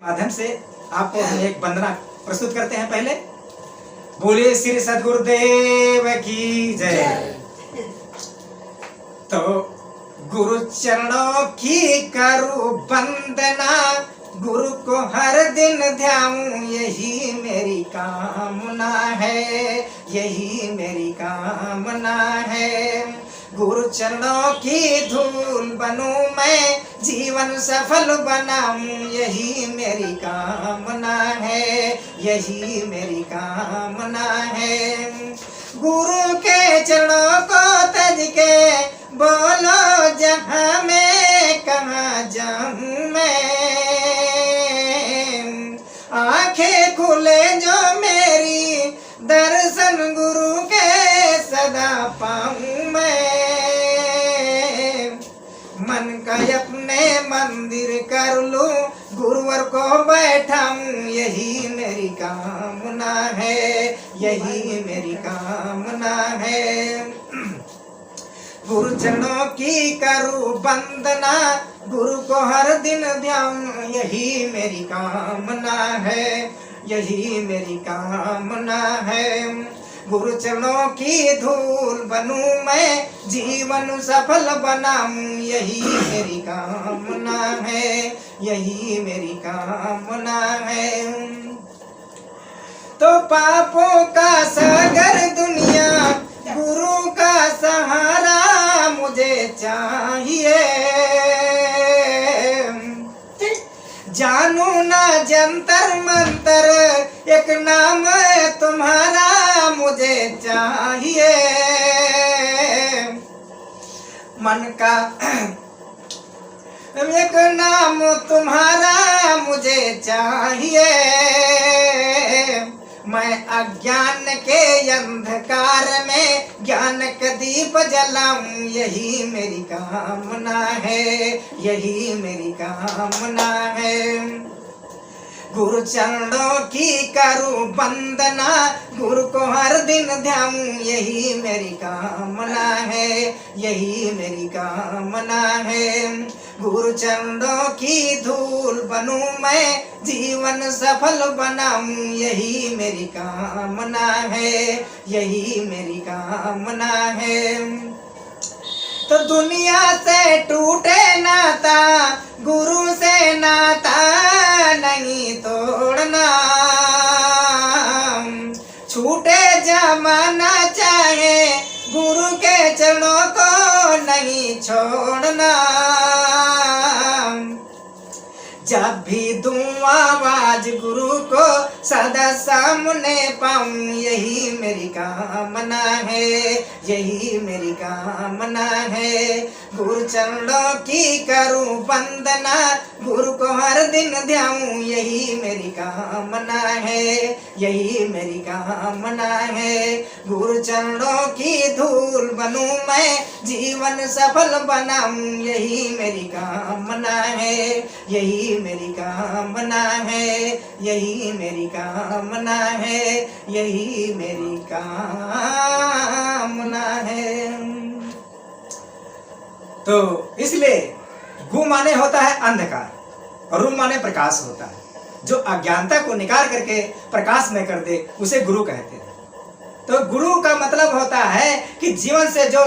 माध्यम से आपको हम एक वंदना प्रस्तुत करते हैं। पहले बोले श्री सद्गुरुदेव की जय। तो गुरु चरणों की करूं वंदना, गुरु को हर दिन ध्याऊं, यही मेरी कामना है, यही मेरी कामना है। गुरु चरणों की धूल बनूं मैं, जीवन सफल बनाऊं, यही मेरी कामना है, यही मेरी कामना है। गुरु के चरणों को तज के बोलो जहां मैं कहाँ जाऊं मैं, आंखें खुले जो मेरी दर्शन गुरु के सदा पाऊं मैं। मन का अपने मंदिर कर लूं, गुरुवर को बैठाऊं, यही मेरी कामना है, यही मेरी कामना है। गुरु चरणों की करूं वंदना, गुरु को हर दिन ध्याऊं, यही मेरी कामना है, यही मेरी कामना है। गुरु चरणों की धूल बनूं मैं, जीवन सफल बनाऊं, यही मेरी कामना है, यही मेरी कामना है। तो पापों का सागर दुनिया, गुरु का सहारा मुझे चाहिए। जानू ना जंतर मंतर, एक नाम तुम्हारा मुझे चाहिए। मन का एक नाम तुम्हारा मुझे चाहिए। मैं अज्ञान के अंधकार में ज्ञान का दीप जलाऊं, यही मेरी कामना है, यही मेरी कामना है। गुरु चरणों की करूं वंदना, गुरु को हर दिन ध्याऊं, यही मेरी कामना है, यही मेरी कामना है। गुरु चरणों की धूल बनूं मैं, जीवन सफल बनाऊं, यही मेरी कामना है, यही मेरी कामना है। तो दुनिया से टूटे नाता, गुरु से नाता नहीं तोड़ना। छूटे जमाना चाहे, गुरु के चरणों को नहीं छोड़ना। जब भी दूं आवाज गुरु को सदा सामने पाऊं, यही मेरी कामना है, यही मेरी कामना है। गुरु चरणों की करूं वंदना, गुरु को हर दिन ध्याऊं, यही मेरी कामना है, यही मेरी कामना है। गुरु चरणों की धूल बनूं मैं, जीवन सफल बनाऊं, यही मेरी कामना है, यही मेरी कामना है, यही मेरी कामना है, यही मेरी कामना है। तो इसलिए गु माने होता है अंधकार और रू माने प्रकाश होता है। जो अज्ञानता को निकाल करके प्रकाश में कर दे उसे गुरु कहते हैं। तो गुरु का मतलब होता है कि जीवन से जो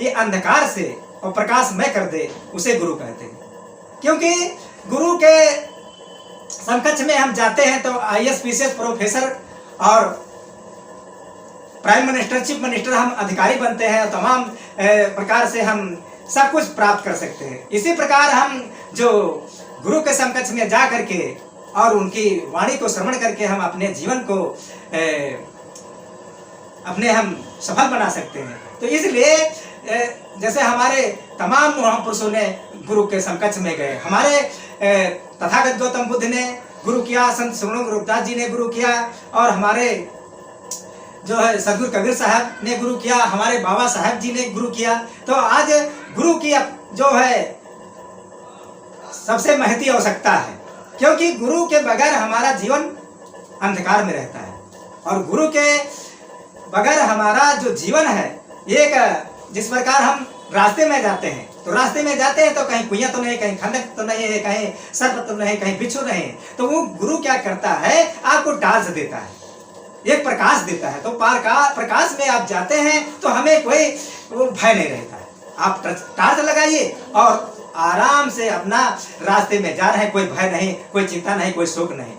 ये अंधकार से और प्रकाश में कर दे उसे गुरु कहते हैं। क्योंकि गुरु के समकक्ष में हम जाते हैं तो IAS PCS प्रोफेसर और प्राइम मिनिस्टर चीफ मिनिस्टर हम अधिकारी बनते हैं और तमाम प्रकार से हम सब कुछ प्राप्त कर सकते हैं। इसी प्रकार हम जो गुरु के समकक्ष में जा करके और उनकी वाणी को श्रवण करके हम अपने जीवन को अपने हम सफल बना सकते हैं। तो इसलिए जैसे हमारे तमाम महापुरुषों ने गुरु के समकक्ष में गए। हमारे तथागत गौतम बुद्ध ने गुरु किया, संत सुगुणु गुरुदास जी ने गुरु किया, और हमारे जो है सदगुरु कबीर साहब ने गुरु किया, हमारे बाबा साहब जी ने गुरु किया। तो आज गुरु की जो है सबसे महती आवश्यकता है, क्योंकि गुरु के बगैर हमारा जीवन अंधकार में रहता है। और गुरु के बगैर हमारा जो जीवन है, एक जिस प्रकार हम रास्ते में जाते हैं तो रास्ते में जाते हैं तो कहीं कुइया तो नहीं, कहीं खंडक तो नहीं है, कहीं सर्प तो नहीं, कहीं बिच्छू नहीं, तो वो गुरु क्या करता है, आपको टार्च देता है, एक प्रकाश देता है। तो प्रकाश में आप जाते हैं तो हमें कोई वो भय नहीं रहता है। आप टार्च लगाइए और आराम से अपना रास्ते में जा रहे हैं, कोई भय नहीं, कोई चिंता नहीं, कोई शोक नहीं।